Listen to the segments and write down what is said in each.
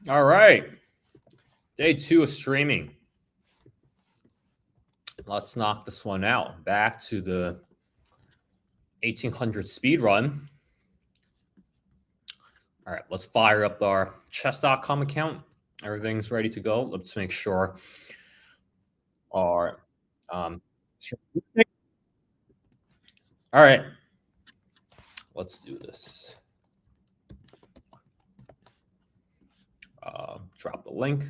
All right. Day 2 of streaming. Let's knock this one out. Back to the 1800 speed run. All right, let's fire up our chess.com account. Everything's ready to go. Let's make sure our all right, let's do this. Drop the link.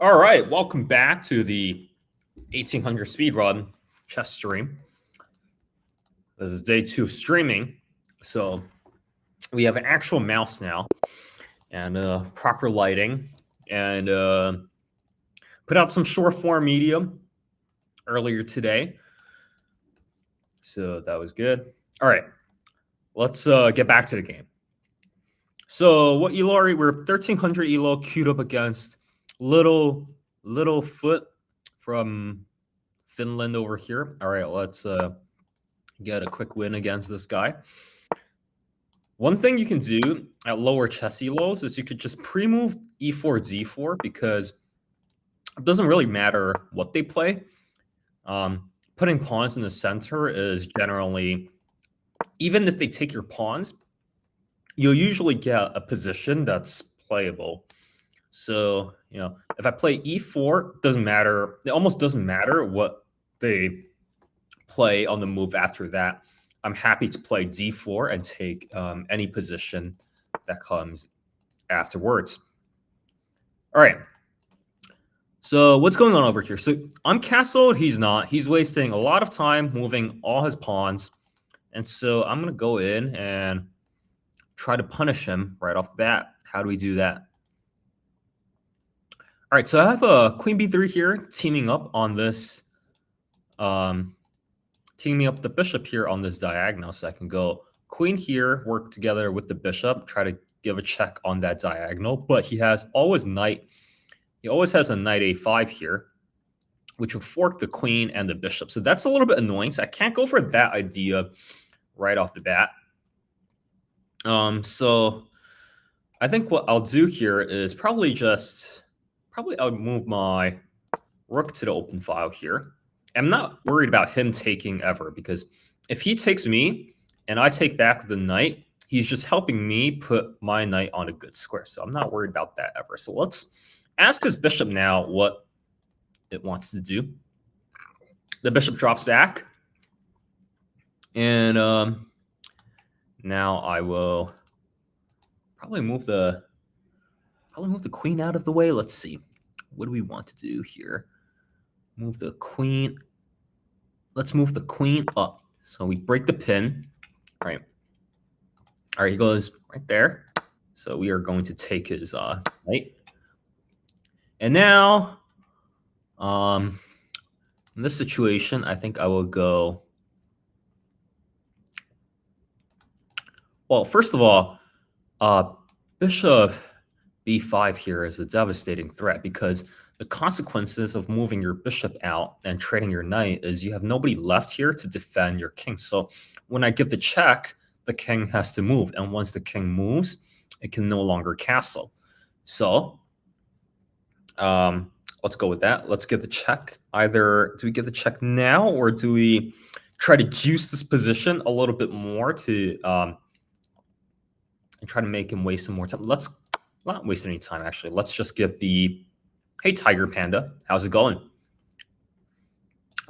All right, welcome back to the 1800 speed run chess stream. This is day 2 of streaming. So we have an actual mouse now and proper lighting and put out some short form medium earlier today. So that was good. All right, let's get back to the game. So what elo are we? We're 1300 elo queued up against little foot from Finland over here. All right, let's get a quick win against this guy. One thing you can do at lower chess elos is you could just pre-move e4, d4 because it doesn't really matter what they play. Putting pawns in the center is generally, even if they take your pawns, you'll usually get a position that's playable. So, if I play e4, doesn't matter. It almost doesn't matter what they play on the move after that. I'm happy to play d4 and take any position that comes afterwards. All right. So what's going on over here? So I'm castled. He's not. He's wasting a lot of time moving all his pawns. And so I'm going to go in and try to punish him right off the bat. How do we do that? All right, so I have a queen b3 here teaming up on this, teaming up the bishop here on this diagonal. So I can go queen here, work together with the bishop, try to give a check on that diagonal. But he has always knight. He always has a knight a5 here. which will fork the queen and the bishop. So that's a little bit annoying. So I can't go for that idea right off the bat. So I think what I'll do here is probably I'll move my rook to the open file here. I'm not worried about him taking ever, because if he takes me and I take back the knight, he's just helping me put my knight on a good square. So I'm not worried about that ever. So let's ask his bishop now what it wants to do. The bishop drops back. And now I will probably move the queen out of the way. Let's see. What do we want to do here? Move the queen. Let's move the queen up. So we break the pin. All right. All right, he goes right there. So we are going to take his knight. And now, in this situation, I think I will go. Well, first of all, bishop b5 here is a devastating threat, because the consequences of moving your bishop out and trading your knight is you have nobody left here to defend your king. So when I give the check, the king has to move. And once the king moves, it can no longer castle. So let's go with that. Let's give the check. Either do we give the check now, or do we try to juice this position a little bit more to and try to make him waste some more time? Let's not waste any time, actually. Let's just give the, hey, Tiger Panda, how's it going?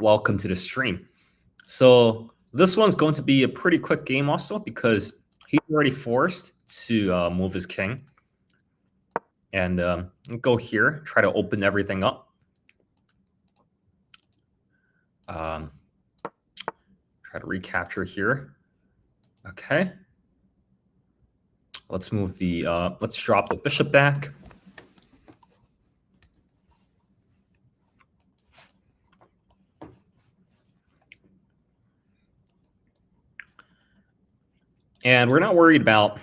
Welcome to the stream. So this one's going to be a pretty quick game also, because he's already forced to move his king. And go here, try to open everything up. Try to recapture here. Okay. Let's move the, let's drop the bishop back. And we're not worried about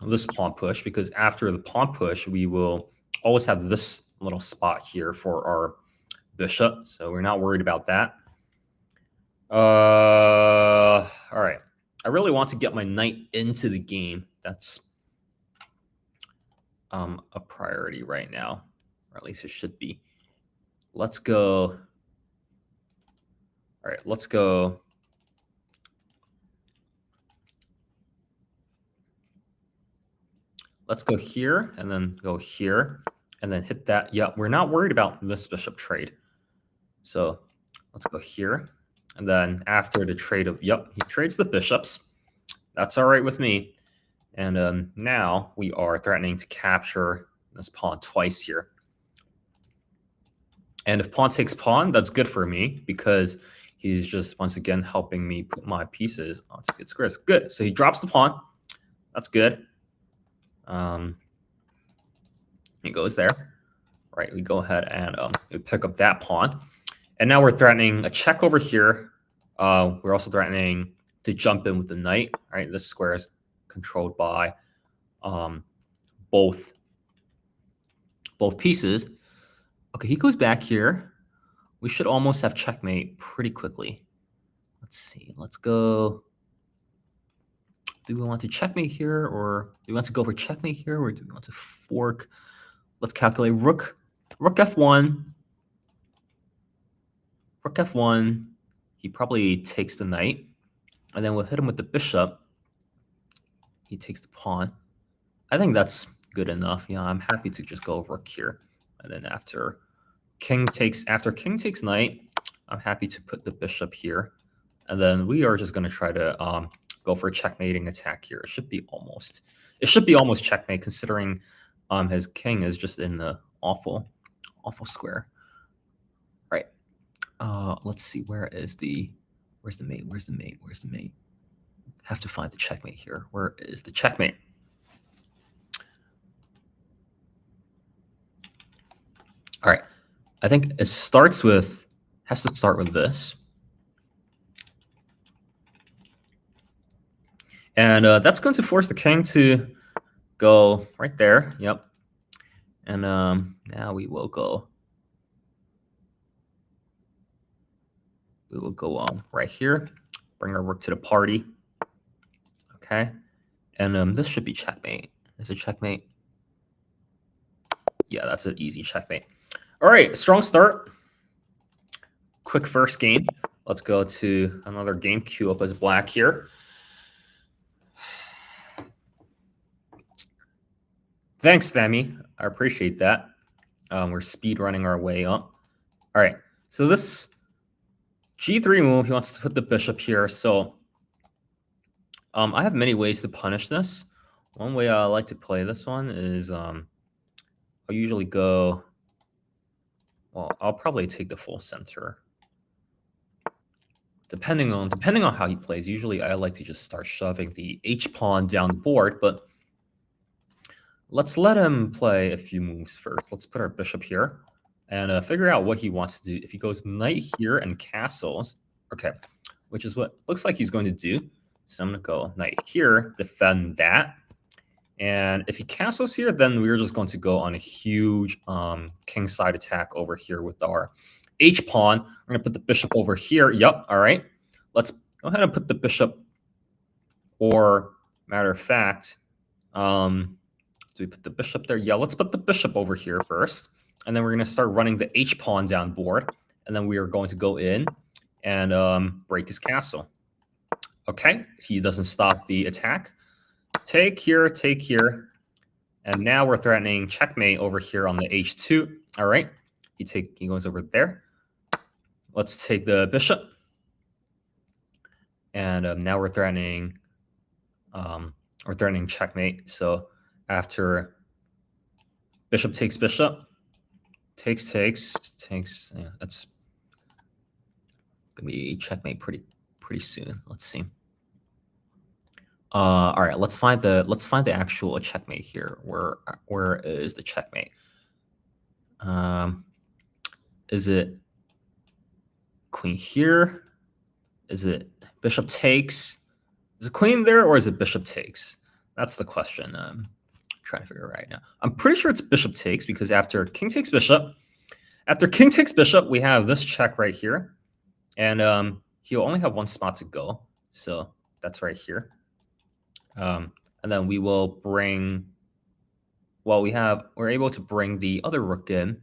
this pawn push, because after the pawn push, we will always have this little spot here for our bishop. So we're not worried about that. All right. I really want to get my knight into the game. That's a priority right now, or at least it should be. Let's go. All right, let's go. Let's go here, and then go here, and then hit that. Yeah, we're not worried about this bishop trade. So let's go here. And then after the trade of, yep, he trades the bishops. That's all right with me. And now we are threatening to capture this pawn twice here. And if pawn takes pawn, that's good for me, because he's just, once again, helping me put my pieces onto good squares. Good. So he drops the pawn. That's good. He goes there. Right, we go ahead and we pick up that pawn. And now we're threatening a check over here. We're also threatening to jump in with the knight. All right, this square is controlled by both pieces. Okay, he goes back here. We should almost have checkmate pretty quickly. Let's see. Let's go. Do we want to checkmate here, or do we want to go for checkmate here, or do we want to fork? Let's calculate rook f1. Rook f1. He probably takes the knight, and then we'll hit him with the bishop. He takes the pawn. I think that's good enough. Yeah, I'm happy to just go rook here, and then after king takes knight, I'm happy to put the bishop here, and then we are just going to try to go for a checkmating attack here. It should be almost checkmate, considering his king is just in the awful square. Right. Let's see, where's the mate? Have to find the checkmate here. Where is the checkmate? All right. I think it has to start with this. And that's going to force the king to go right there. Yep. And now we will go. we will go on right here, bring our rook to the party. Okay, and this should be checkmate. Is it checkmate? Yeah, that's an easy checkmate. All right, strong start. Quick first game. Let's go to another game. Queue up as black here. Thanks, Femi. I appreciate that. We're speed running our way up. All right, so this G3 move, he wants to put the bishop here. So I have many ways to punish this. One way I like to play this one is I'll usually go, well, I'll probably take the full center. Depending on how he plays, usually I like to just start shoving the H pawn down the board, but let's let him play a few moves first. Let's put our bishop here and figure out what he wants to do. If he goes knight here and castles, okay, which is what looks like he's going to do. So I'm going to go knight here, defend that. And if he castles here, then we're just going to go on a huge king side attack over here with our H pawn. We're going to put the bishop over here. Yep, all right. Let's go ahead and put the bishop, or matter of fact, do we put the bishop there? Yeah, let's put the bishop over here first. And then we're going to start running the H pawn down board. And then we are going to go in and break his castle. Okay, he doesn't stop the attack. Take here, and now we're threatening checkmate over here on the h2. All right, he goes over there. Let's take the bishop, and now we're threatening checkmate. So after bishop takes bishop, takes. Yeah, that's gonna be checkmate pretty soon. Let's see. All right, let's find the actual checkmate here. Where is the checkmate? Is it queen here? Is it bishop takes? Is it queen there, or is it bishop takes? That's the question I'm trying to figure out right now. I'm pretty sure it's bishop takes, because after king takes bishop, we have this check right here, and he'll only have one spot to go, so that's right here. And then we will bring, well, we're able to bring the other rook in.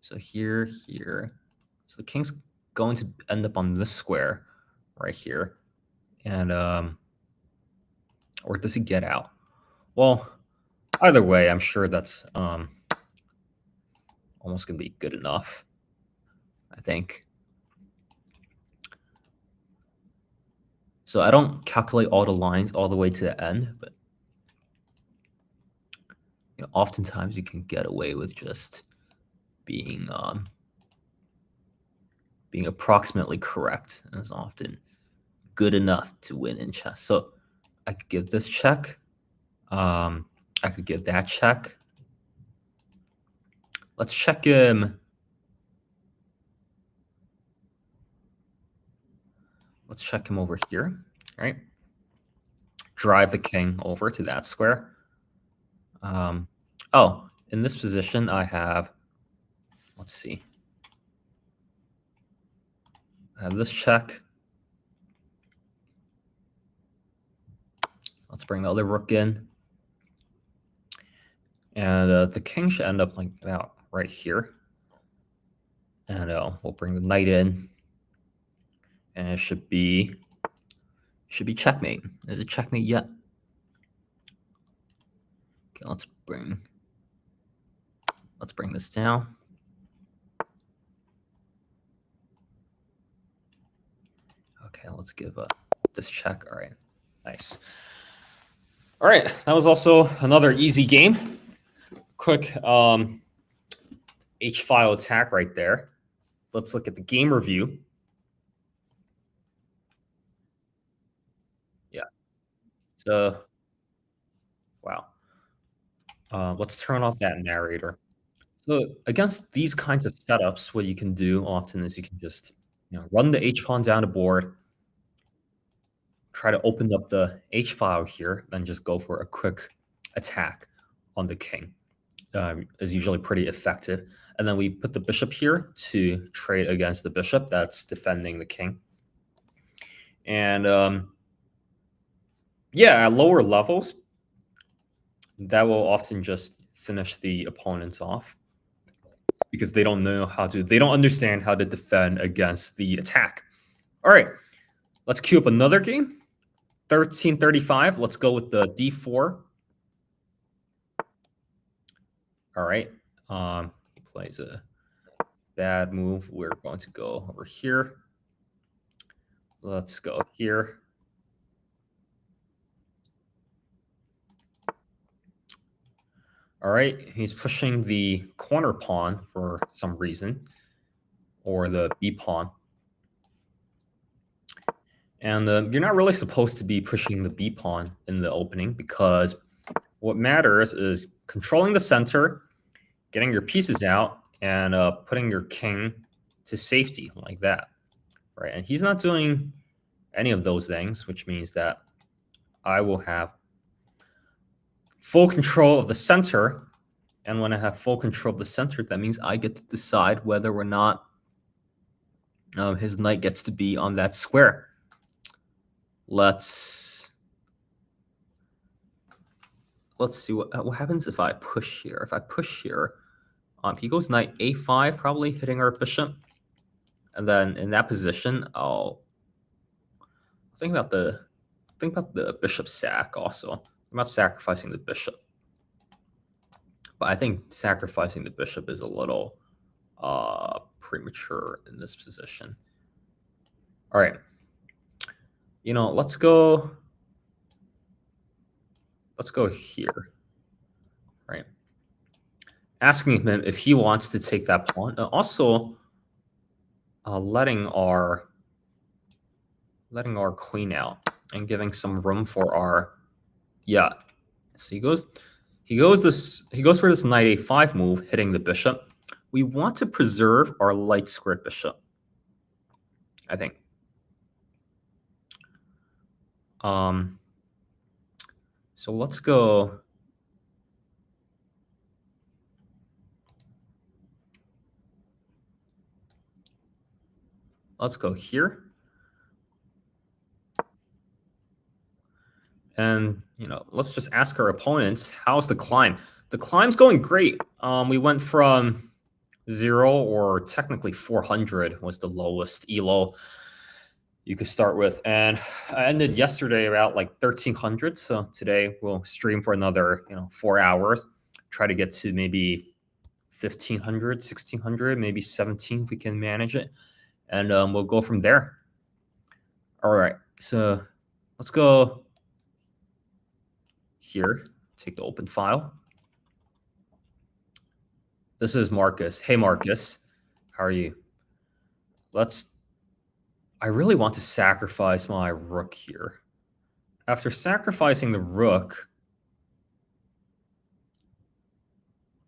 So here. So the king's going to end up on this square right here. And, or does he get out? Well, either way, I'm sure that's almost going to be good enough, I think. So I don't calculate all the lines all the way to the end, but oftentimes you can get away with just being approximately correct, and is often good enough to win in chess. So I could give this check. I could give that check. Let's check him. Let's check him over here, right? Drive the king over to that square. Oh, in this position, I have, let's see. I have this check. Let's bring the other rook in. And the king should end up like about right here. And we'll bring the knight in. And it should be checkmate. Is it checkmate yet? Okay, let's bring this down. Okay, let's give this check. All right, nice. All right, that was also another easy game. Quick H-file attack right there. Let's look at the game review. Yeah. So, wow. Let's turn off that narrator. So against these kinds of setups, what you can do often is you can just run the H pawn down the board, try to open up the H file here, then just go for a quick attack on the king. is usually pretty effective. And then we put the bishop here to trade against the bishop that's defending the king. And yeah, at lower levels, that will often just finish the opponents off because they don't understand how to defend against the attack. All right, let's queue up another game. 1335. Let's go with the d4. All right. He plays a bad move. We're going to go over here. Let's go here. All right. He's pushing the corner pawn for some reason, or the b pawn. And you're not really supposed to be pushing the b pawn in the opening, because what matters is controlling the center, getting your pieces out, and putting your king to safety like that, right? And he's not doing any of those things, which means that I will have full control of the center. And when I have full control of the center, that means I get to decide whether or not his knight gets to be on that square. Let's see what happens if I push here. If I push here, he goes knight a5, probably hitting our bishop. And then in that position, I'll think about the bishop sack also. I'm not sacrificing the bishop, but I think sacrificing the bishop is a little premature in this position. All right, let's go here, right? Asking him if he wants to take that pawn, also letting our queen out and giving some room for our So he goes for this knight a5 move, hitting the bishop. We want to preserve our light squared bishop, I think. So let's go. Let's go here. And, let's just ask our opponents, how's the climb? The climb's going great. We went from 0, or technically 400 was the lowest elo you could start with. And I ended yesterday about like 1300. So today we'll stream for another, 4 hours. Try to get to maybe 1500, 1600, maybe 17 if we can manage it. And we'll go from there. All right. So let's go here, take the open file. This is Marcus. Hey, Marcus. How are you? I really want to sacrifice my rook here. After sacrificing the rook,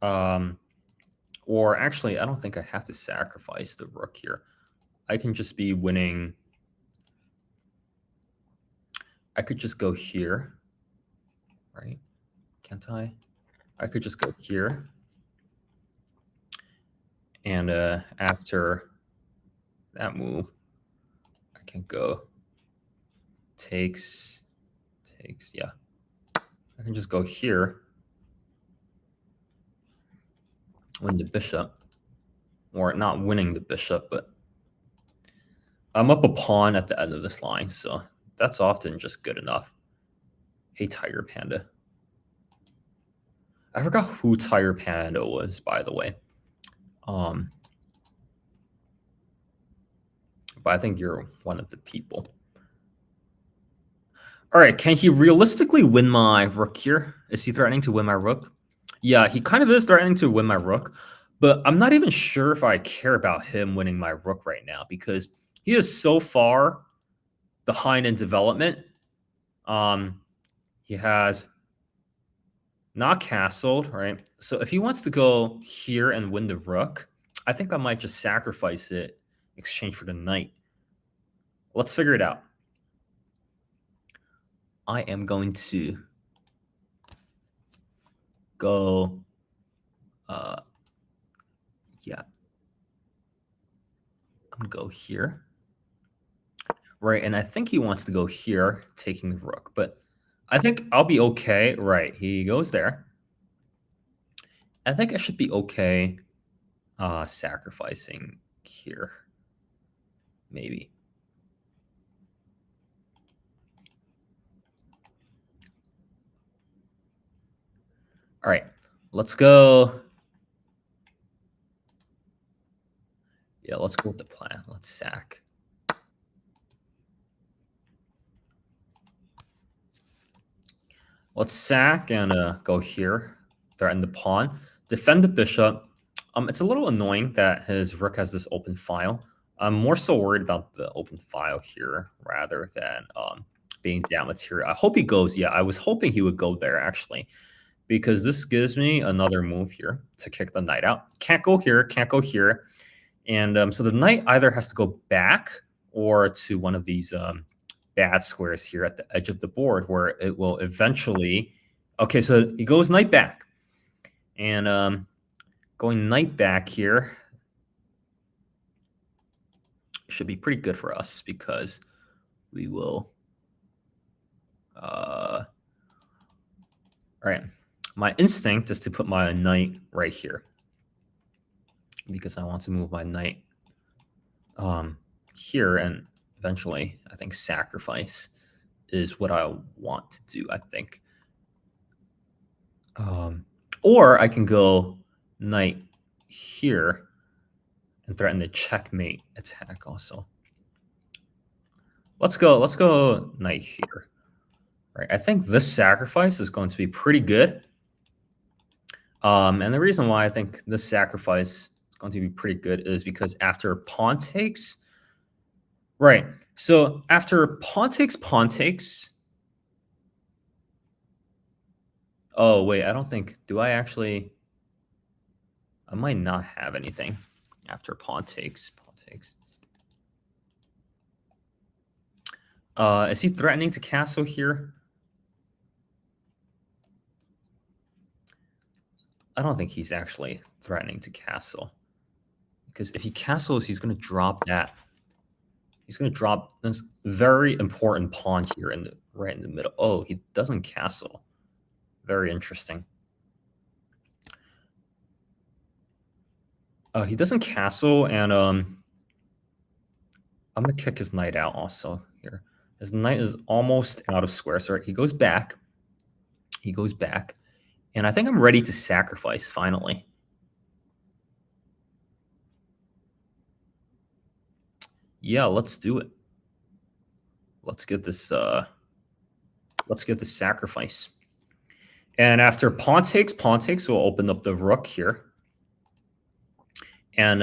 or actually, I don't think I have to sacrifice the rook here. I can just be winning. I could just go here, right? Can't I? I could just go here. And after that move, I can go takes, yeah. I can just go here, win the bishop, or not winning the bishop, but I'm up a pawn at the end of this line, so that's often just good enough. Hey, Tiger Panda. I forgot who Tiger Panda was, by the way. But I think you're one of the people. All right, can he realistically win my rook here? Is he threatening to win my rook? Yeah, he kind of is threatening to win my rook, but I'm not even sure if I care about him winning my rook right now, because he is so far behind in development. He has not castled, right? So if he wants to go here and win the rook, I think I might just sacrifice it in exchange for the knight. Let's figure it out. I am going to go Yeah. I'm gonna go here. Right, and I think he wants to go here, taking the rook, but I think I'll be okay. Right, he goes there. I think I should be okay sacrificing here. Maybe. All right, let's go. Yeah, let's go with the plan. Let's sack. Let's sack and go here, threaten the pawn, defend the bishop. It's a little annoying that his rook has this open file. I'm more so worried about the open file here rather than being down material. I hope he goes. Yeah, I was hoping he would go there actually, because this gives me another move here to kick the knight out. Can't go here, can't go here. And so the knight either has to go back or to one of these bad squares here at the edge of the board where it will eventually... Okay, so he goes knight back. And going knight back here should be pretty good for us because we will... all right. My instinct is to put my knight right here because I want to move my knight here, and eventually I think sacrifice is what I want to do, I think. Or I can go knight here and threaten the checkmate attack also. Let's go knight here. Right, I think this sacrifice is going to be pretty good. And the reason why I think this sacrifice is going to be pretty good is because after pawn takes... Right, so after pawn takes... Oh, wait, I don't think... Do I actually... I might not have anything after pawn takes. Is he threatening to castle here? I don't think he's actually threatening to castle. Because if he castles, he's going to drop that. He's going to drop this very important pawn here right in the middle. Oh, he doesn't castle. Very interesting. He doesn't castle, and I'm going to kick his knight out also here. His knight is almost out of square, so he goes back. He goes back. And I think I'm ready to sacrifice, finally. Yeah, let's do it. Let's get this sacrifice. And after pawn takes, we'll open up the rook here. And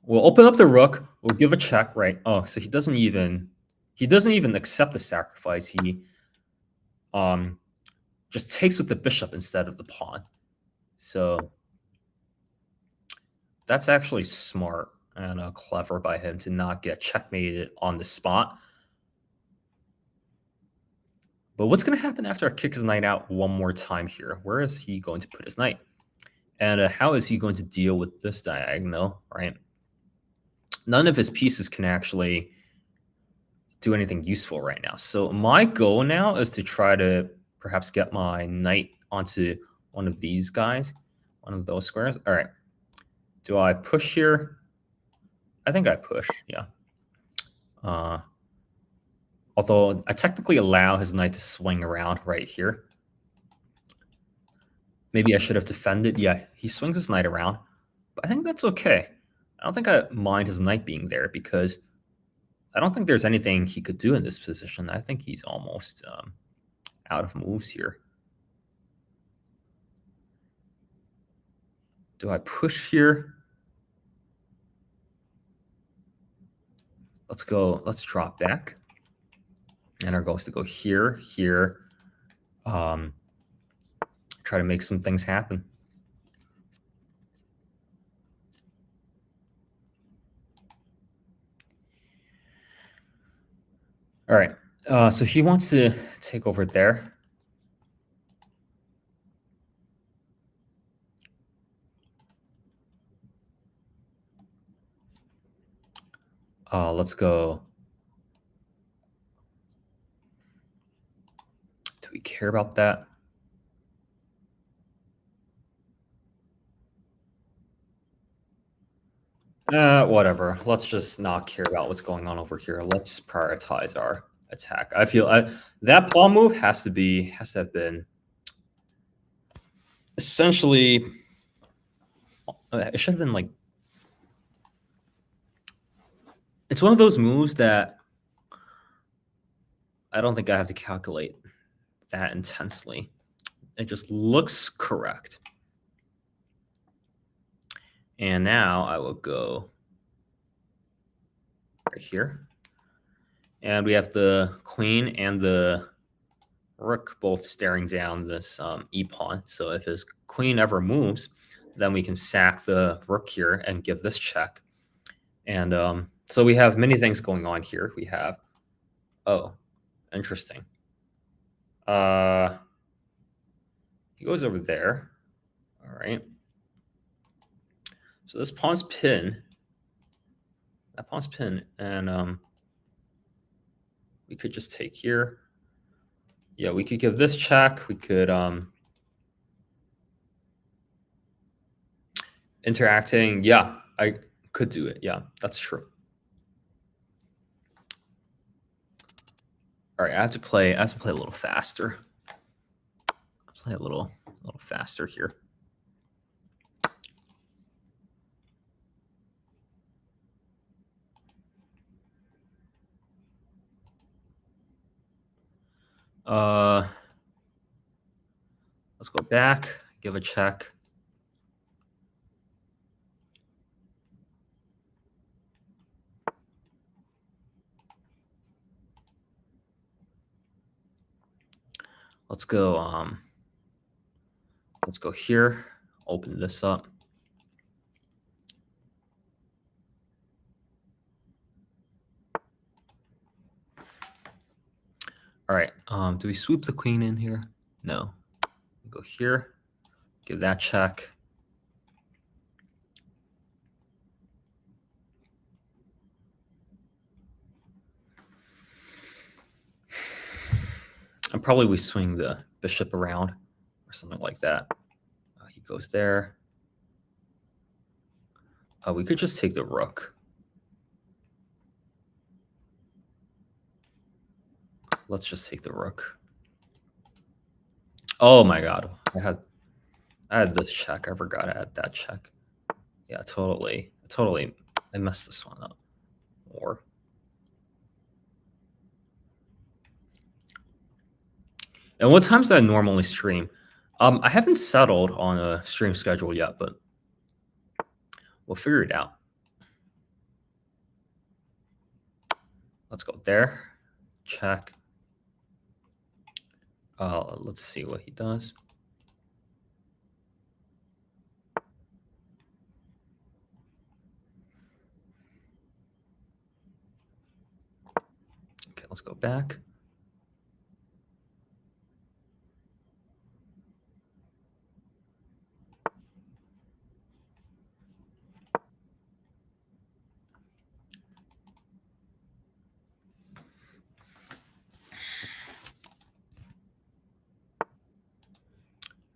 we'll open up the rook. We'll give a check, right? Oh, so he doesn't even accept the sacrifice. He just takes with the bishop instead of the pawn. So that's actually smart and clever by him to not get checkmated on the spot. But what's going to happen after I kick his knight out one more time here? Where is he going to put his knight? And how is he going to deal with this diagonal, right? None of his pieces can actually do anything useful right now. So my goal now is to try to perhaps get my knight onto one of these guys, one of those squares. All right. Do I push here? I think I push, yeah. Although I technically allow his knight to swing around right here. Maybe I should have defended. Yeah, he swings his knight around. But I think that's okay. I don't think I mind his knight being there because I don't think there's anything he could do in this position. I think he's almost out of moves here. Do I push here? Let's go. Let's drop back. And our goal is to go here, here. Try to make some things happen. All right. So he wants to take over there. Let's go. Do we care about that? Whatever. Let's just not care about what's going on over here. Let's prioritize our attack. I feel that pawn move has to have been essentially. It should have been like. It's one of those moves that I don't think I have to calculate that intensely. It just looks correct. And now I will go right here. And we have the queen and the rook both staring down this e-pawn. So if his queen ever moves, then we can sack the rook here and give this check. And so we have many things going on here. We have, oh, interesting. He goes over there. All right. So this pawn's pin. That pawn's pin. And we could just take here. Yeah, we could give this check. We could interacting. Yeah, I could do it. Yeah, that's true. All right, I have to play a little faster. Play a little faster here. Let's go back, give a check. Let's go here, open this up. All right, do we swoop the queen in here? No. We go here, give that check. And probably we swing the bishop around or something like that. He goes there. We could just take the rook. Let's just take the rook. Oh my god, I had this check. I forgot I had that check. Yeah, totally. I messed this one up. Or and what times do I normally stream? I haven't settled on a stream schedule yet, but we'll figure it out. Let's go there. Check. Let's see what he does. Okay, let's go back.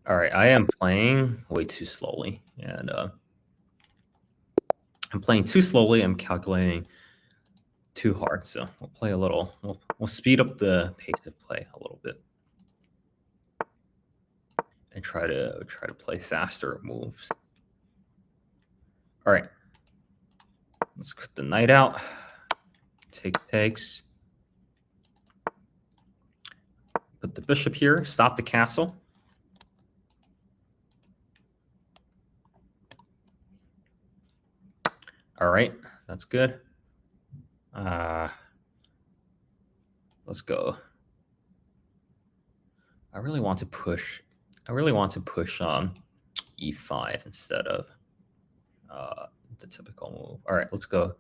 All right, I am playing way too slowly, and I'm playing too slowly. I'm calculating too hard, so we'll play a little. We'll speed up the pace of play a little bit, and try to play faster moves. All right, let's put the knight out. Takes. Put the bishop here. Stop the castle. All right, that's good. Let's go. I really want to push e5 instead of the typical move. All right, let's go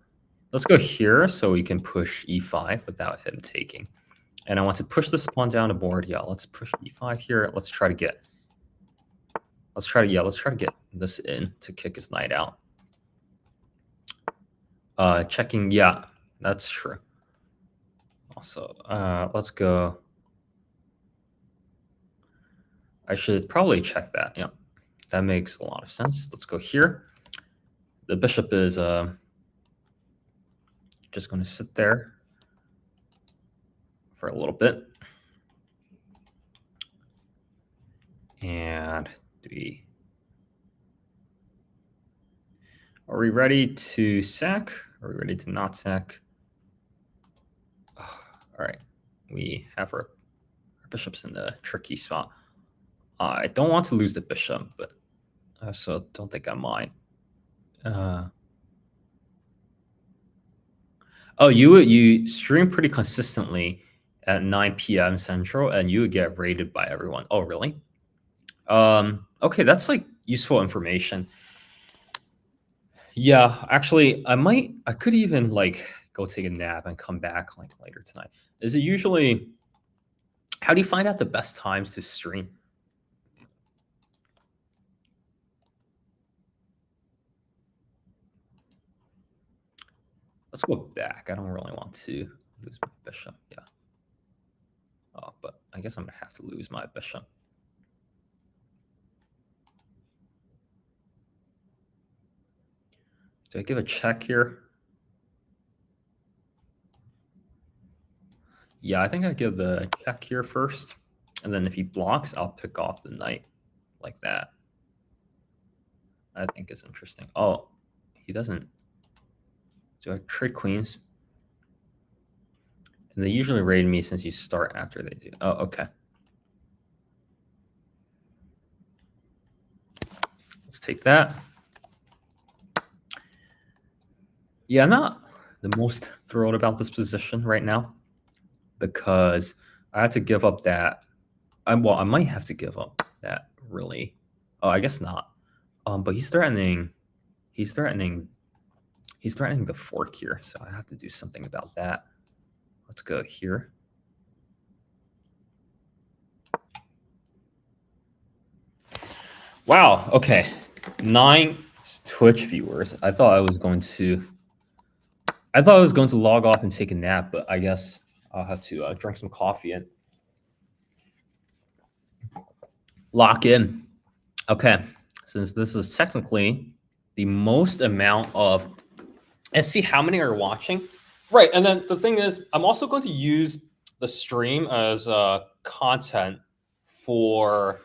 here so we can push e5 without him taking. And I want to push this pawn down the board. Yeah, let's push e5 here. Let's try to get this in to kick his knight out. Checking, yeah. That's true. Also, let's go. I should probably check that. Yeah, that makes a lot of sense. Let's go here. The bishop is just going to sit there for a little bit. And are we ready to sack? Are we ready to not sack? All right, we have our bishops in the tricky spot. I don't want to lose the bishop, but I also don't think I mind. Oh, you stream pretty consistently at 9 p.m. Central, and you would get rated by everyone. Oh, really? Okay, that's like useful information. Yeah, actually, I could even like go take a nap and come back like later tonight. Is it usually, how do you find out the best times to stream? Let's go back. I don't really want to lose my bishop. Yeah. Oh, but I guess I'm gonna have to lose my bishop. Do I give a check here? Yeah, I think I give the check here first. And then if he blocks, I'll pick off the knight like that. I think it's interesting. Oh, he doesn't. Do I trade queens? And they usually raid me since you start after they do. Oh, okay. Let's take that. Yeah, I'm not the most thrilled about this position right now because I had to give up that. I might have to give up that really. Oh, I guess not. But he's threatening the fork here, so I have to do something about that. Let's go here. Wow, okay. 9 Twitch viewers. I thought I was going to log off and take a nap, but I guess I'll have to drink some coffee and lock in. Okay, since this is technically the most amount of, and see how many are watching. Right, and then the thing is, I'm also going to use the stream as content for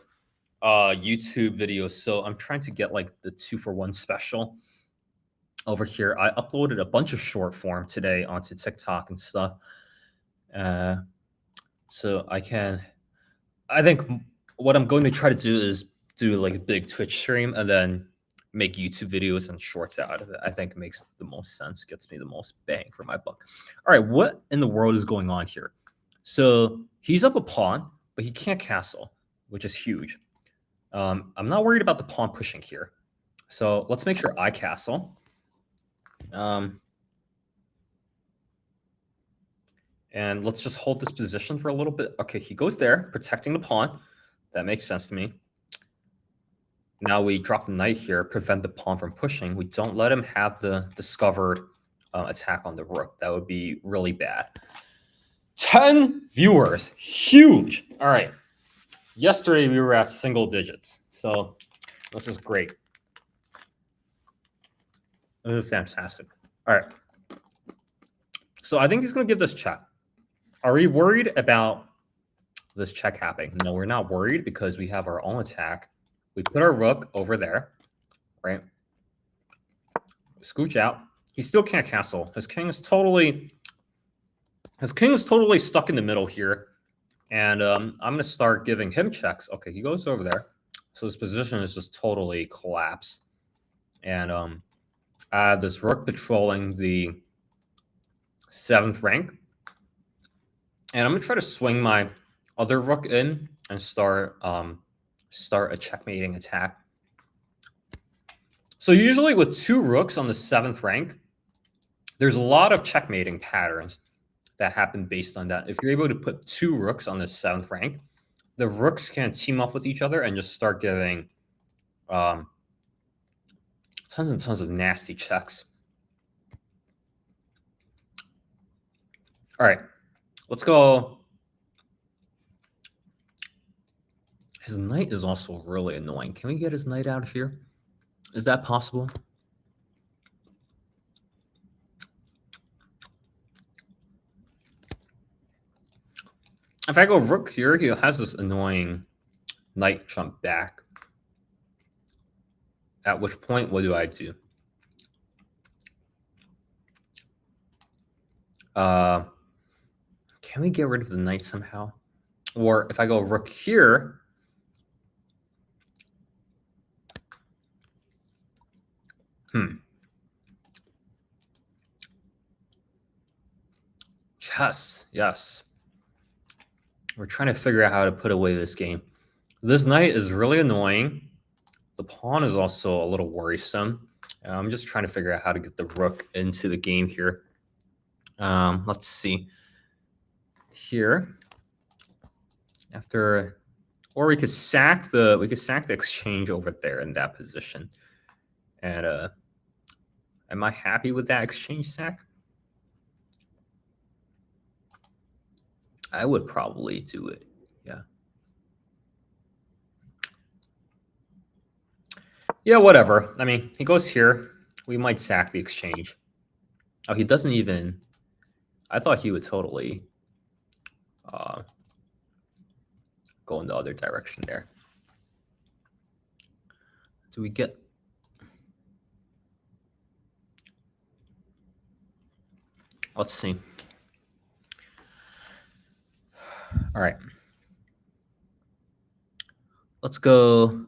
YouTube videos. So I'm trying to get like the 2-for-1 special over here. I uploaded a bunch of short form today onto TikTok and stuff. So I think what I'm going to try to do is do like a big Twitch stream and then make YouTube videos and shorts out of it. I think it makes the most sense, gets me the most bang for my buck. All right, what in the world is going on here? So he's up a pawn, but he can't castle, which is huge. I'm not worried about the pawn pushing here. So let's make sure I castle. And let's just hold this position for a little bit. Okay, he goes there, protecting the pawn. That makes sense to me. Now we drop the knight here, prevent the pawn from pushing. We don't let him have the discovered attack on the rook. That would be really bad. 10 viewers, huge. All right. Yesterday we were at single digits, so this is great. This is fantastic. All right. So I think he's going to give this check. Are we worried about this check happening? No, we're not worried because we have our own attack. We put our rook over there, right? Scooch out. He still can't castle. His king is totally stuck in the middle here. And I'm going to start giving him checks. Okay, he goes over there. So his position is just totally collapsed. And I have this rook patrolling the 7th rank. And I'm going to try to swing my other rook in and start a checkmating attack. So usually with 2 rooks on the 7th rank, there's a lot of checkmating patterns that happen based on that. If you're able to put 2 rooks on the 7th rank, the rooks can team up with each other and just start giving tons and tons of nasty checks. All right, let's go. His knight is also really annoying. Can we get his knight out of here? Is that possible? If I go rook here, he has this annoying knight jump back. At which point, what do I do? Can we get rid of the knight somehow? Or if I go rook here, yes. We're trying to figure out how to put away this game. This knight is really annoying. The pawn is also a little worrisome. I'm just trying to figure out how to get the rook into the game here. Let's see. Here, after, or we could sack the exchange over there in that position. And am I happy with that exchange sack? I would probably do it. Yeah. Yeah, whatever. I mean, he goes here. We might sack the exchange. Oh, he doesn't even. I thought he would totally go in the other direction there. Do we get? Let's see. All right. Let's go.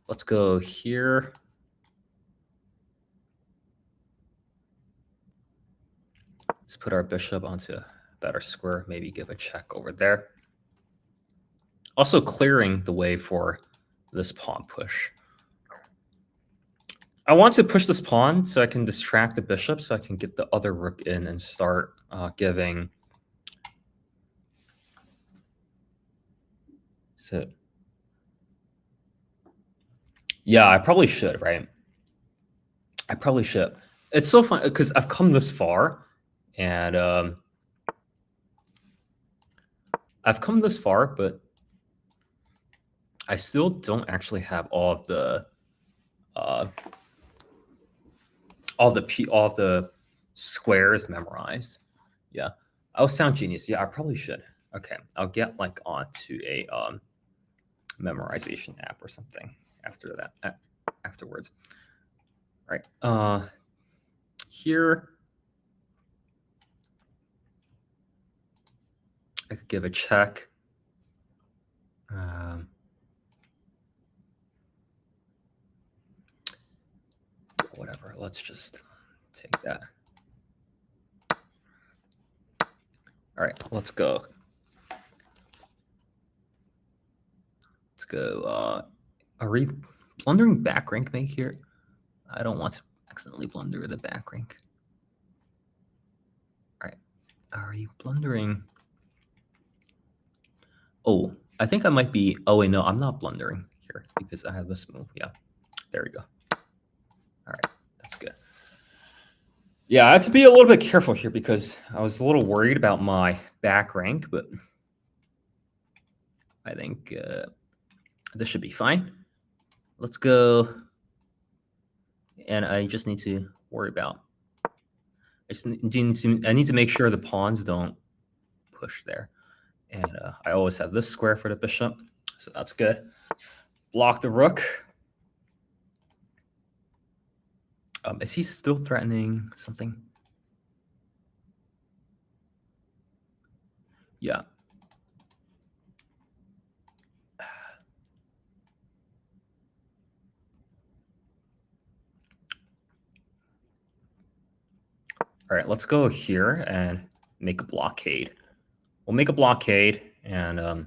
Let's go here. Let's put our bishop onto a better square. Maybe give a check over there. Also clearing the way for this pawn push. I want to push this pawn so I can distract the bishop so I can get the other rook in and start giving. So, yeah, I probably should, right? I probably should. It's so fun because I've come this far, and I've come this far, but I still don't actually have all of the squares memorized. Yeah, I'll sound genius. Yeah, I probably should. Okay, I'll get like onto a memorization app or something after that. Afterwards, all right. Here, I could give a check. Whatever. Let's just take that. All right, let's go. Let's go. Are we blundering back rank mate here? I don't want to accidentally blunder the back rank. All right. Are you blundering? Oh, I think I might be. Oh, wait, no, I'm not blundering here because I have this move. Yeah, there we go. All right, that's good. Yeah, I had to be a little bit careful here because I was a little worried about my back rank, but I think this should be fine. Let's go. And I just need to worry about. I need to make sure the pawns don't push there. And I always have this square for the bishop, so that's good. Block the rook. Is he still threatening something? Yeah. All right, let's go here and make a blockade. We'll make a blockade, and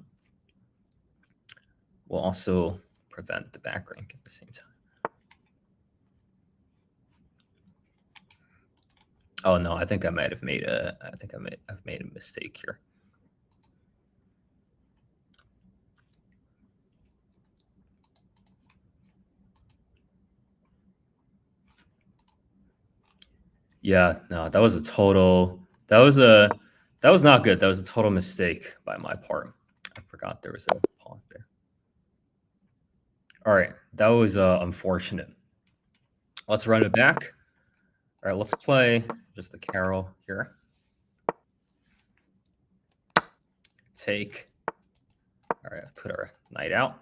we'll also prevent the back rank at the same time. Oh no, I think I might have made a. I've made a mistake here. Yeah, no, that was a total. That was not good. That was a total mistake by my part. I forgot there was a pawn there. All right, that was unfortunate. Let's run it back. All right, let's play just the carol here. Take. All right, put our knight out.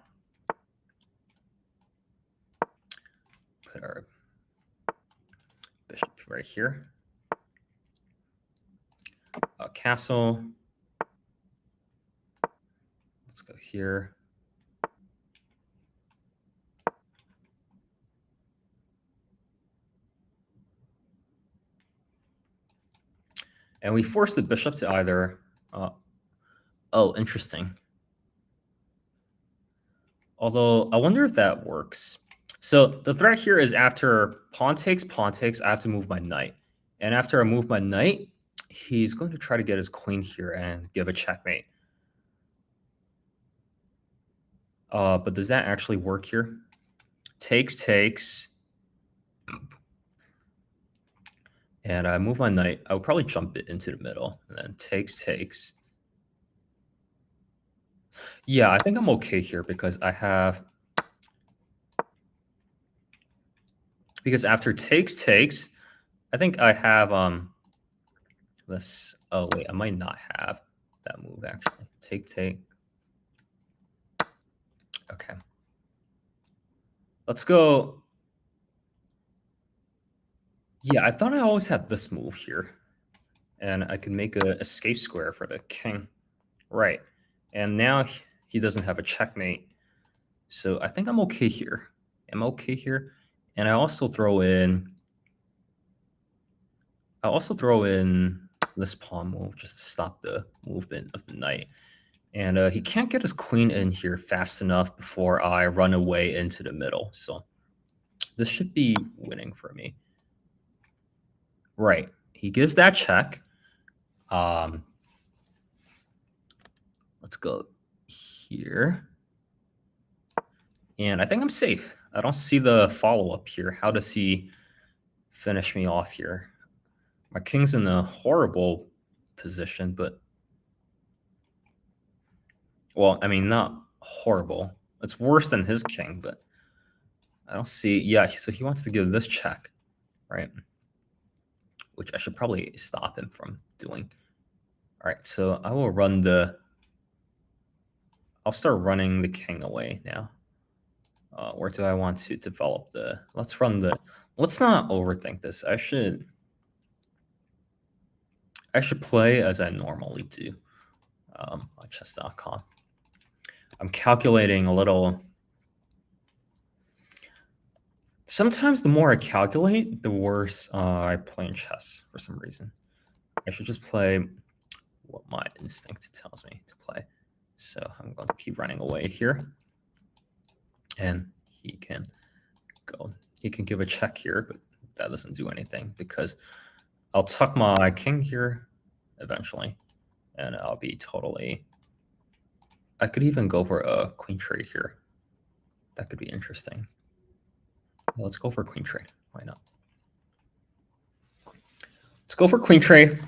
Put our bishop right here. Castle. Let's go here. And we force the bishop to either... oh, interesting. Although, I wonder if that works. So the threat here is after pawn takes, I have to move my knight. And after I move my knight, he's going to try to get his queen here and give a checkmate. But does that actually work here? Takes. And I move my knight. I would probably jump it into the middle. And then takes. Yeah, I think I'm okay here because I have... Because after takes, I think I have this... Oh, wait, I might not have that move, actually. Take. Okay. Let's go... Yeah, I thought I always had this move here. And I could make a escape square for the king. Right. And now he doesn't have a checkmate. So I think I'm okay here. I'm okay here. And I also throw in... this pawn move just to stop the movement of the knight. And he can't get his queen in here fast enough before I run away into the middle. So this should be winning for me. Right. He gives that check. Let's go here. And I think I'm safe. I don't see the follow-up here. How does he finish me off here? My king's in a horrible position, but... Well, I mean, not horrible. It's worse than his king, but I don't see... Yeah, so he wants to give this check, right? Which I should probably stop him from doing. All right, so I will run the... I'll start running the king away now. Where do I want to develop the... Let's run the... Let's not overthink this. I should play as I normally do on chess.com. I'm calculating a little... Sometimes the more I calculate, the worse I play in chess for some reason. I should just play what my instinct tells me to play. So I'm going to keep running away here. And he can go. He can give a check here, but that doesn't do anything because I'll tuck my king here eventually. And I'll be totally... I could even go for a queen trade here. That could be interesting. Let's go for queen trade. Why not? Let's go for queen trade.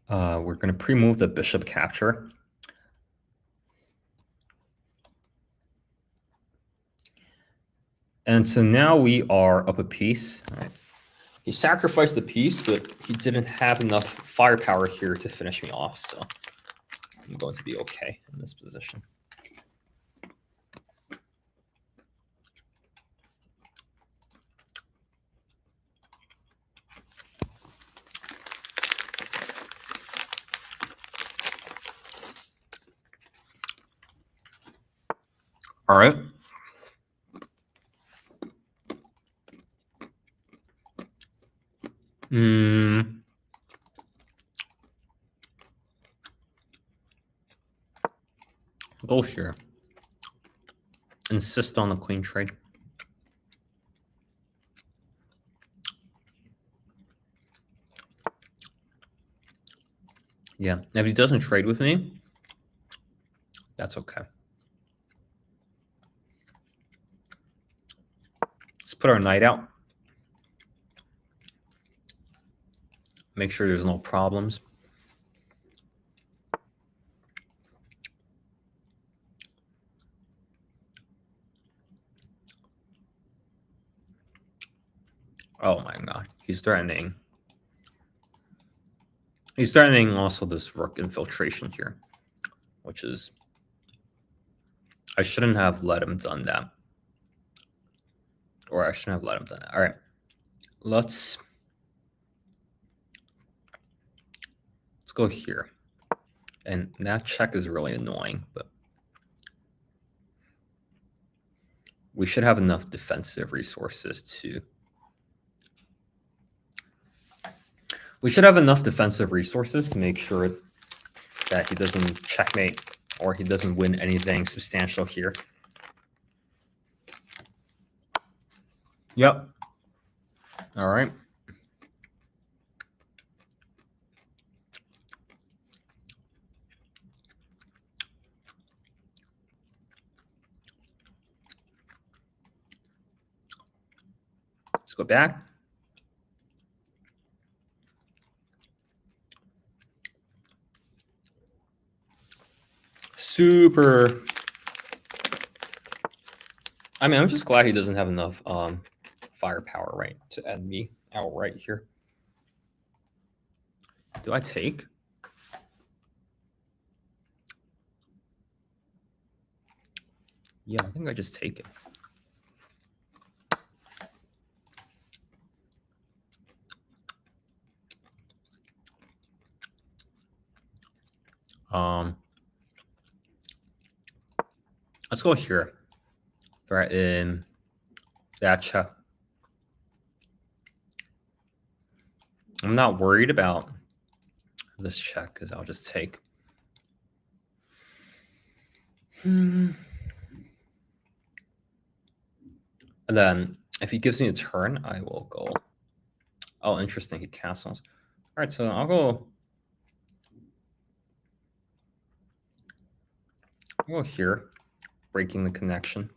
We're going to pre-move the bishop capture. And so now we are up a piece. All right. He sacrificed the piece, but he didn't have enough firepower here to finish me off. So I'm going to be okay in this position. All right. Go here. Insist on the queen trade. Yeah, if he doesn't trade with me, that's okay. put our knight out. Make sure there's no problems. Oh my god, he's threatening. He's threatening also this rook infiltration here, which is... I shouldn't have let him done that. Or I shouldn't have let him done that. All right, let's go here. And that check is really annoying, but we should have enough defensive resources to... We should have enough defensive resources to make sure that he doesn't checkmate or he doesn't win anything substantial here. Yep. All right. Let's go back. Super. I mean, I'm just glad he doesn't have enough firepower, right, to end me outright here. Do I take? Yeah, I think I just take it. Let's go here. Threaten that check. I'm not worried about this check because I'll just take. And then if he gives me a turn, I will go. Oh, interesting. He castles. All right, so I'll go here, breaking the connection.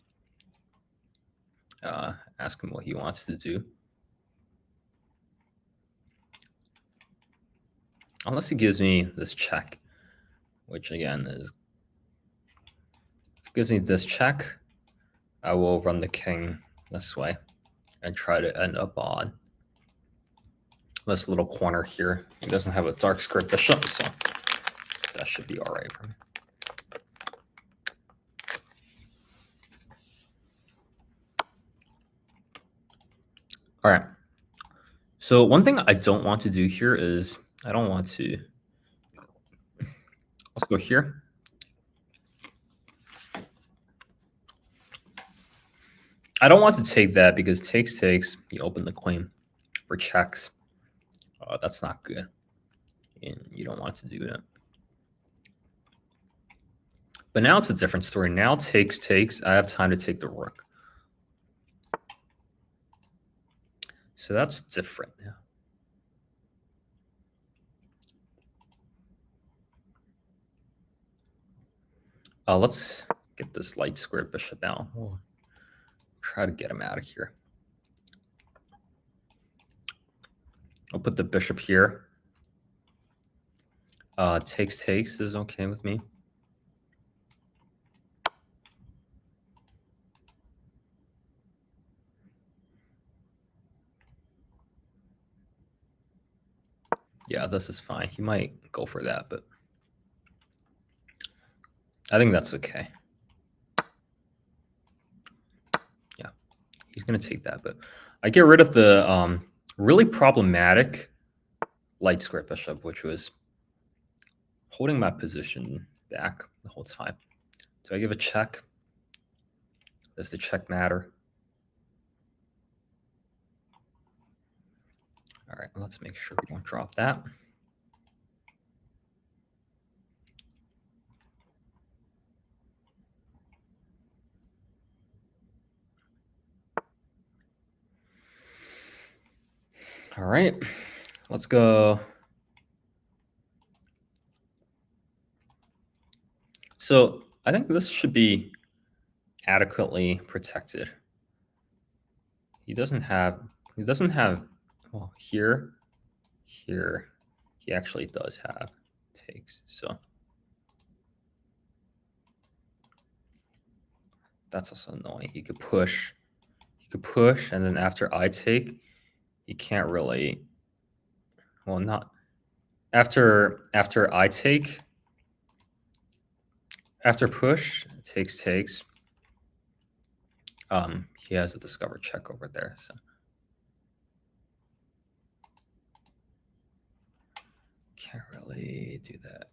Ask him what he wants to do. Unless he gives me this check, which again is... If he gives me this check, I will run the king this way and try to end up on this little corner here. He doesn't have a dark squared bishop, so that should be all right for me. All right. So one thing I don't want to do here is I don't want to... Let's go here. I don't want to take that because takes, you open the queen for checks. That's not good. And you don't want to do that. But now it's a different story. Now takes. I have time to take the rook. So that's different. Yeah. Let's get this light squared bishop out. We'll try to get him out of here. I'll put the bishop here. Takes is okay with me. Yeah, this is fine. He might go for that, but I think that's okay. Yeah, he's going to take that, but I get rid of the really problematic light square bishop, which was holding my position back the whole time. Do I give a check? Does the check matter? All right, let's make sure we don't drop that. All right, let's go. So I think this should be adequately protected He doesn't have, well, here, he actually does have takes. So that's also annoying. He could push, and then after I take, he can't really, well, not, after I take, after push, takes, he has a discover check over there, so. Can't really do that.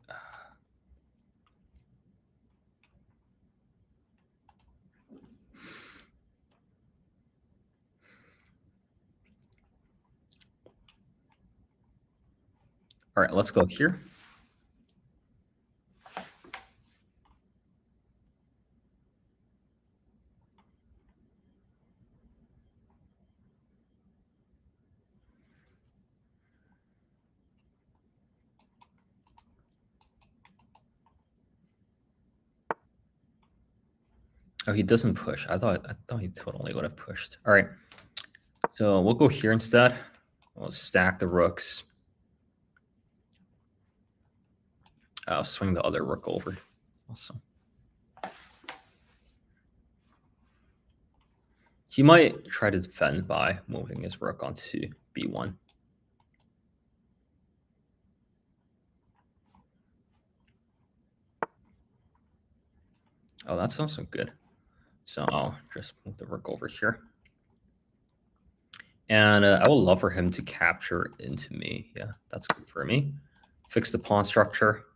All right, let's go here. Oh, he doesn't push. I thought he totally would have pushed. All right, so we'll go here instead. We'll stack the rooks. I'll swing the other rook over. Also, he might try to defend by moving his rook onto b1. Oh, that's also good. So I'll just move the rook over here. And I would love for him to capture into me. Yeah, that's good for me. Fix the pawn structure.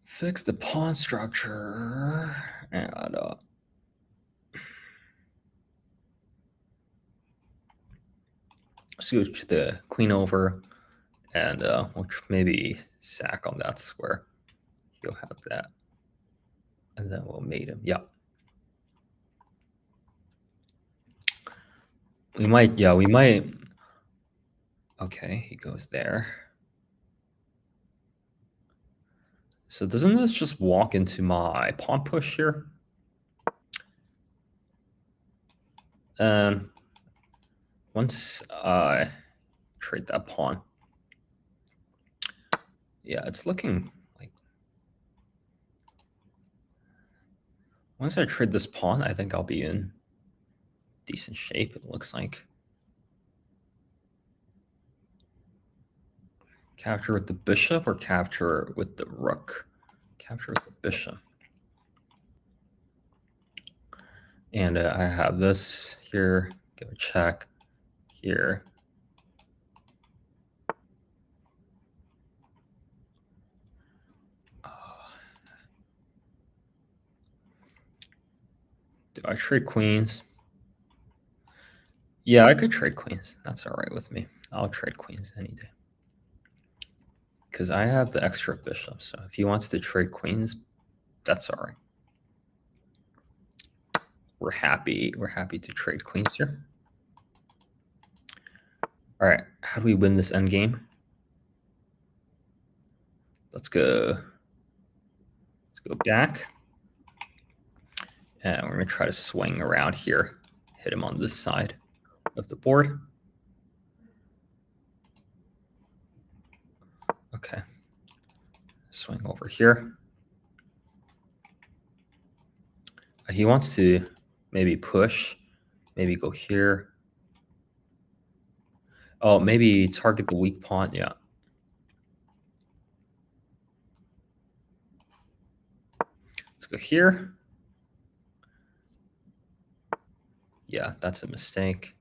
Fix the pawn structure. And switch the queen over. And we'll maybe sack on that square. He'll have that. And then we'll mate him. Yeah. We might, yeah, we might. Okay, he goes there. So doesn't this just walk into my pawn push here? And once I trade that pawn, yeah, it's looking like once I trade this pawn, I think I'll be in decent shape, it looks like. Capture with the bishop or capture with the rook? Capture with the bishop. And I have this here, give a check here. Do I trade queens? Yeah, I could trade queens. That's all right with me. I'll trade queens any day. Because I have the extra bishop, so if he wants to trade queens, that's all right. We're happy to trade queens here. All right, how do we win this endgame? Let's go back. And we're gonna try to swing around here, hit him on this side of the board. Okay, swing over here. He wants to maybe push, maybe go here. Oh, maybe target the weak pawn, yeah. Let's go here. Yeah, that's a mistake.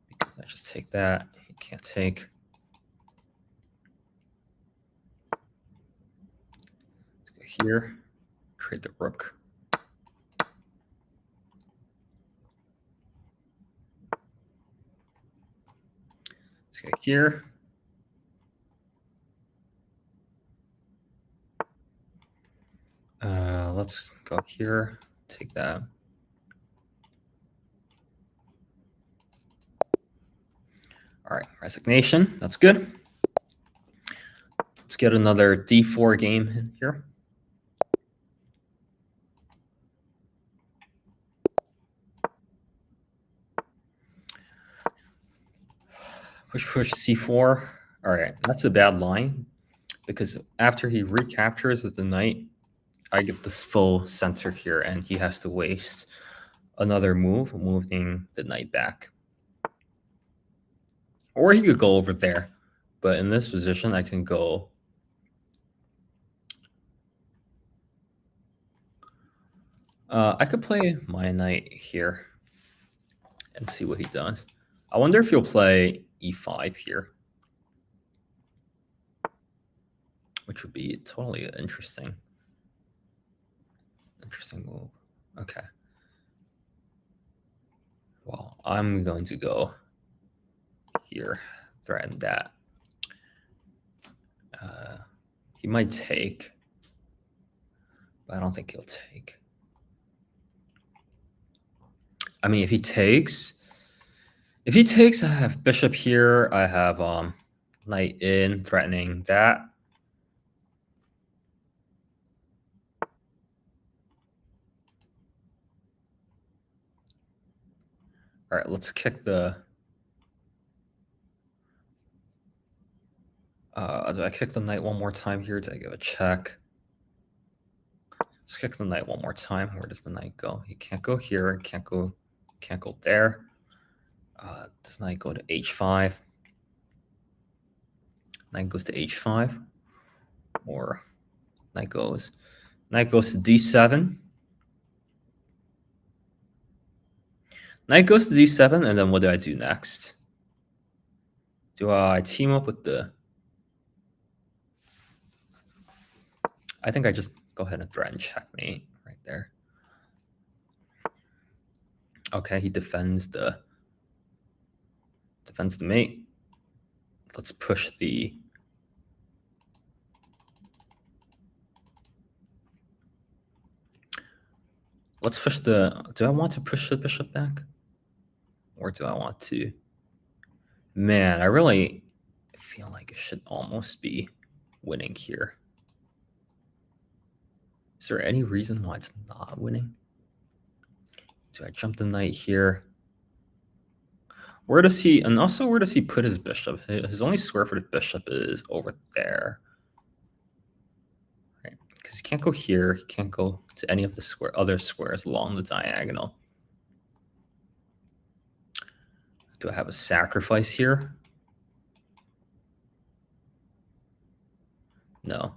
Because I just take that, he can't take. Let's go here, trade the rook. Let's go here. Let's go here, take that. All right, resignation, that's good. Let's get another d4 game in here. Push c4. All right, that's a bad line because after he recaptures with the knight, I get this full center here, and he has to waste another move, moving the knight back. Or he could go over there, but in this position, I can go. I could play my knight here and see what he does. I wonder if he'll play e5 here, which would be totally interesting. Interesting move. Okay. Well, I'm going to go here, threaten that. He might take, but I don't think he'll take. I mean, if he takes, I have bishop here. I have knight in, threatening that. All right, let's kick the. Do I kick the knight one more time here? Do I give a check? Let's kick the knight one more time. Where does the knight go? He can't go here. Can't go there. Does knight go to h5? Knight goes to h5, or knight goes to d7. Knight goes to d7, and then what do I do next? Do I team up with the? I think I just go ahead and threaten checkmate right there. Okay, he defends the mate. Let's push the. Let's push the. Do I want to push the bishop back, or do I want to? Man, I really feel like it should almost be winning here. Is there any reason why it's not winning? Do I jump the knight here? Where does he, and also where does he put his bishop? His only square for the bishop is over there. Right? Because he can't go here. He can't go to any of the other squares along the diagonal. Do I have a sacrifice here? No.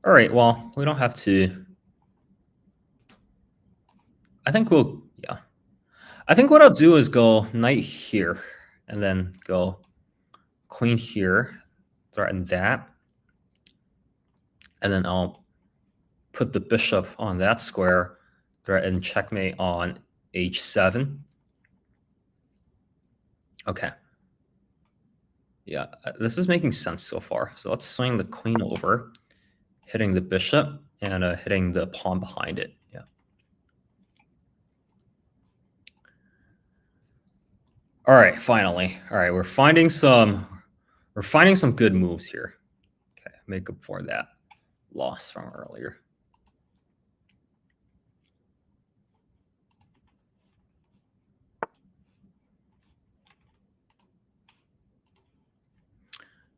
All right, well, we don't have to. I think we'll, yeah. I think what I'll do is go knight here, and then go queen here, threaten that. And then I'll put the bishop on that square, threaten checkmate on h7. Okay. Yeah, this is making sense so far. So let's swing the queen over, hitting the bishop and hitting the pawn behind it. Yeah. All right, finally. All right, we're finding some good moves here. Okay, make up for that loss from earlier.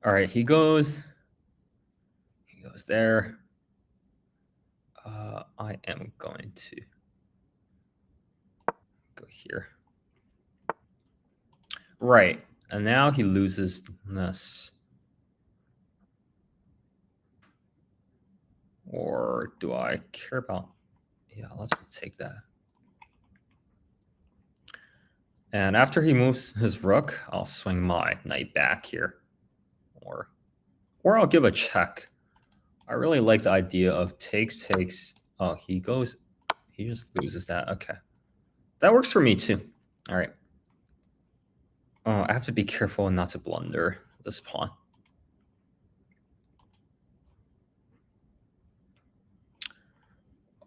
All right, he goes there. I am going to go here. Right, and now he loses this. Or do I care about? Yeah, let's take that. And after he moves his rook, I'll swing my knight back here. Or I'll give a check. I really like the idea of takes. Oh, he just loses that. Okay. That works for me too. All right. Oh, I have to be careful not to blunder this pawn.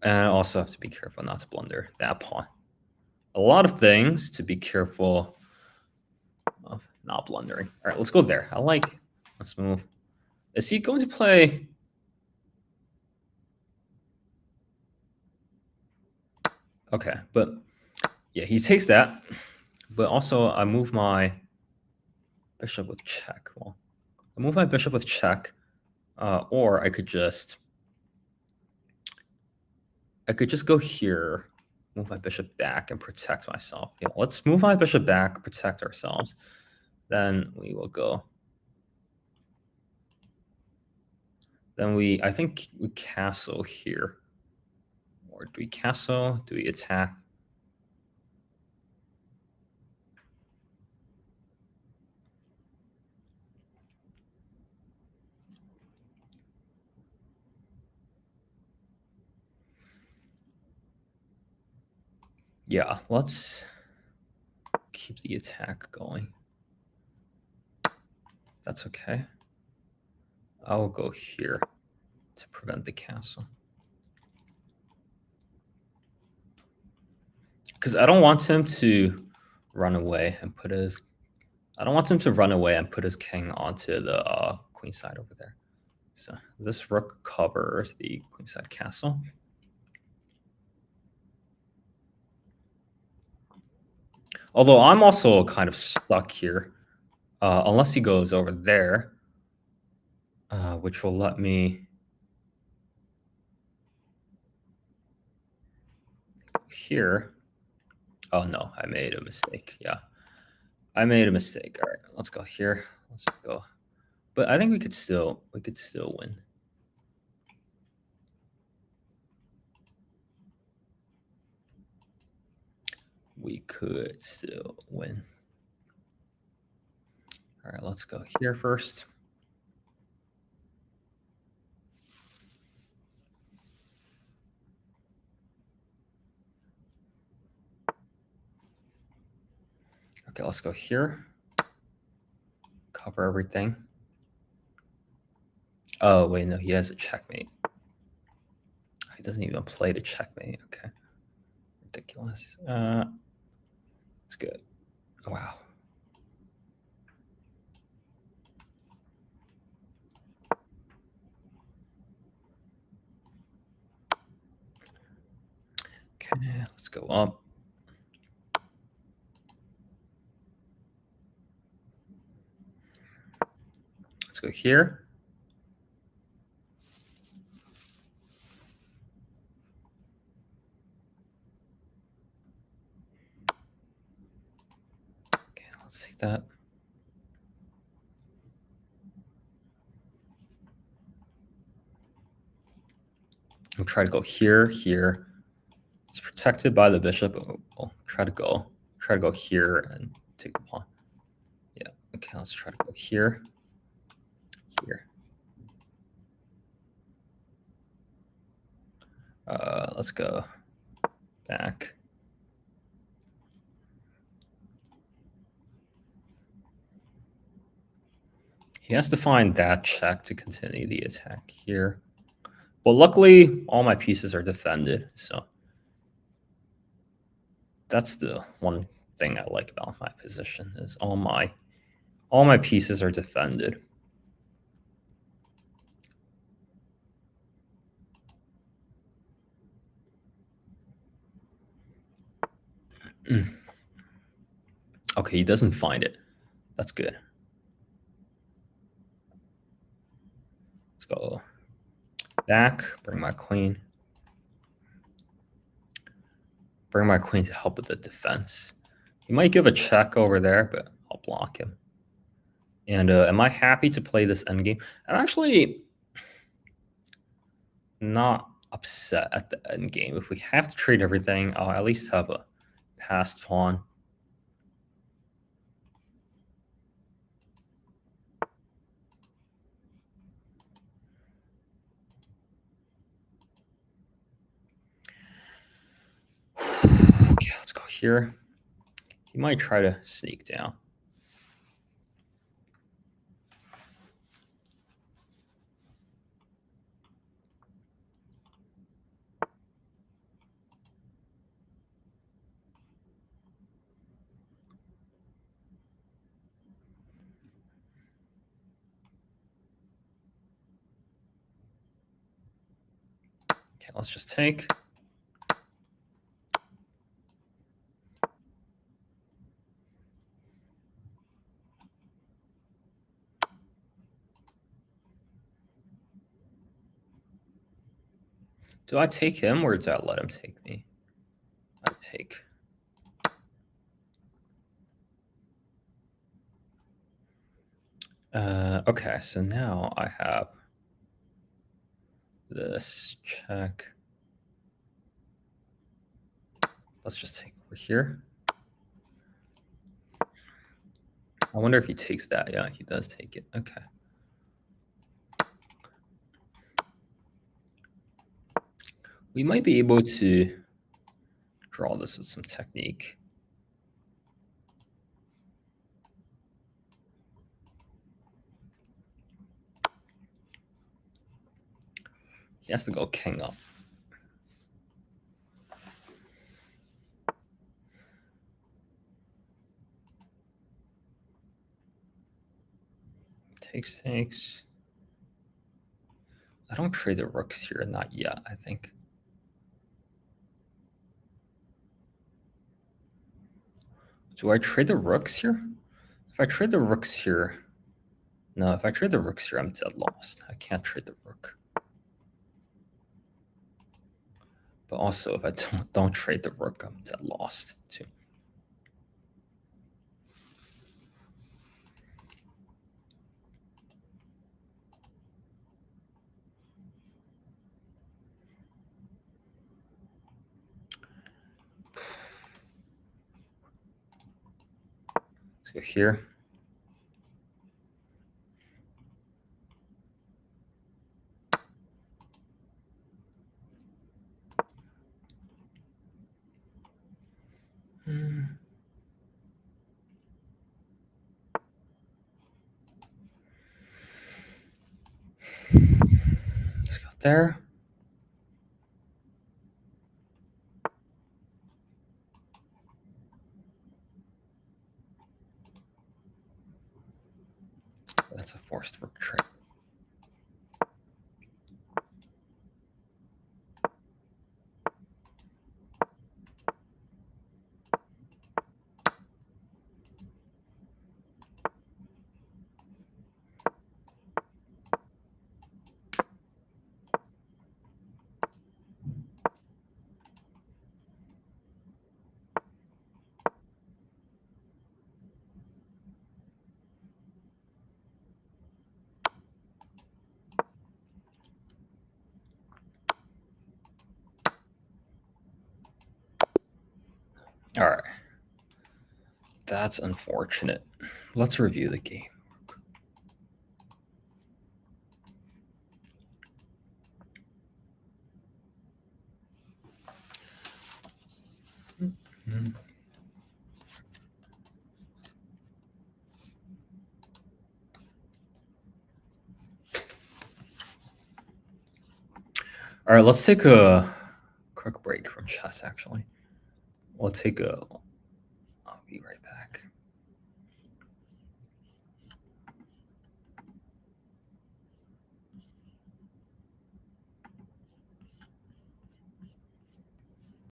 And I also have to be careful not to blunder that pawn. A lot of things to be careful of not blundering. All right, let's go there. Let's move. Is he going to play? Okay, but yeah, he takes that. But also I move my Bishop with check. Well, I'll move my bishop with check, or I could just go here, move my bishop back, and protect myself. Yeah, let's move my bishop back, protect ourselves. Then we will go. Then I think we castle here. Or do we castle? Do we attack? Yeah, let's keep the attack going. That's okay. I'll go here to prevent the castle. Because I don't want him to run away and put his... I don't want him to run away and put his king onto the queen side over there. So this rook covers the queenside castle. Although I'm also kind of stuck here, unless he goes over there, which will let me here. Oh no, I made a mistake. Yeah, I made a mistake. All right, let's go here. Let's go. But I think we could still win. We could still win. All right, let's go here first. Okay, let's go here. Cover everything. Oh, wait, no, he has a checkmate. He doesn't even play the checkmate. Okay. Ridiculous. It's good. Wow. Okay, let's go up. Let's go here. Okay, let's see that. I'll try to go here, here. It's protected by the bishop. I'll try to go here and take the pawn. Yeah. Okay, let's try to go here, here. Let's go back. He has to find that check to continue the attack here. But luckily, all my pieces are defended, so that's the one thing I like about my position is all my pieces are defended. Okay, he doesn't find it. That's good. Let's go back, bring my queen. Bring my queen to help with the defense. He might give a check over there, but I'll block him. And am I happy to play this endgame? I'm actually not upset at the endgame. If we have to trade everything, I'll at least have a passed pawn. Okay, let's go here. He might try to sneak down. Okay, let's just take. Do I take him or do I let him take me? I take. Okay, so now I have this check. Let's just take over here. I wonder if he takes that. Yeah, he does take it. Okay. We might be able to draw this with some technique. He has to go king up. Takes. I don't trade the rooks here, not yet, I think. Do I trade the rooks here? If I trade the rooks here, no, if I trade the rooks here, I'm dead lost. I can't trade the rook. But also, if I don't trade the rook, I'm dead lost too. Let's go here. Let's go there. That's a forced rook trade. All right. That's unfortunate. Let's review the game. All right, let's take a quick break from chess, actually. We'll take a... I'll be right back.